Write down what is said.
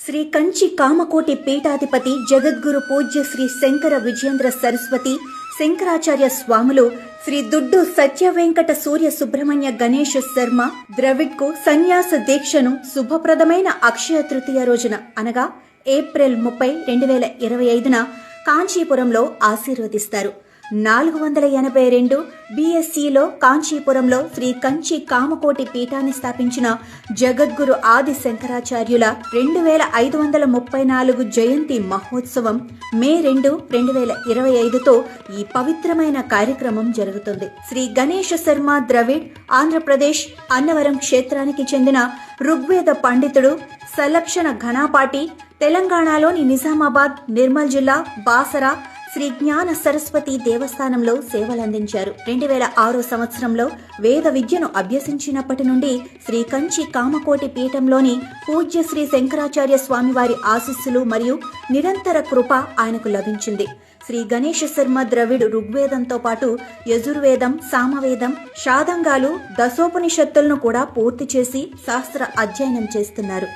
శ్రీ కంచి కామకోటి పీఠాధిపతి జగద్గురు పూజ్య శ్రీ శంకర విజయేంద్ర సరస్వతి శంకరాచార్య స్వాములు శ్రీ దుడ్డు సత్య వెంకట సూర్య సుబ్రహ్మణ్య గణేష్ శర్మ ద్రవిడ్ కు సన్యాస దీక్షను శుభప్రదమైన అక్షయ తృతీయ రోజున అనగా ఏప్రిల్ 30, 2025న కాంచీపురంలో ఆశీర్వదిస్తారు. 482 BSCలో కాంచీపురంలో శ్రీ కంచి కామకోటి పీఠాన్ని స్థాపించిన జగద్గురు ఆది శంకరాచార్యుల 2534 జయంతి మహోత్సవం మే 2, 2025తో ఈ పవిత్రమైన కార్యక్రమం జరుగుతుంది. శ్రీ గణేష్ శర్మ ద్రవిడ్ ఆంధ్రప్రదేశ్ అన్నవరం క్షేత్రానికి చెందిన ఋగ్వేద పండితుడు, సలక్షణ ఘనాపాటి, తెలంగాణలోని నిజామాబాద్, నిర్మల్ జిల్లా బాసరా శ్రీ జ్ఞాన సరస్వతి దేవస్థానంలో సేవలందించారు. 2006 సంవత్సరంలో వేద విద్యను అభ్యసించినప్పటి నుండి శ్రీ కంచి కామకోటి పీఠంలోని పూజ్య శ్రీ శంకరాచార్య స్వామివారి ఆశీస్సులు మరియు నిరంతర కృప ఆయనకు లభించింది. శ్రీ గణేష్ శర్మ ద్రవిడ్ ఋగ్వేదంతో పాటు యజుర్వేదం, సామవేదం, షాదంగాలు, దశోపనిషత్తులను కూడా పూర్తి చేసి శాస్త్ర అధ్యయనం చేస్తున్నారు.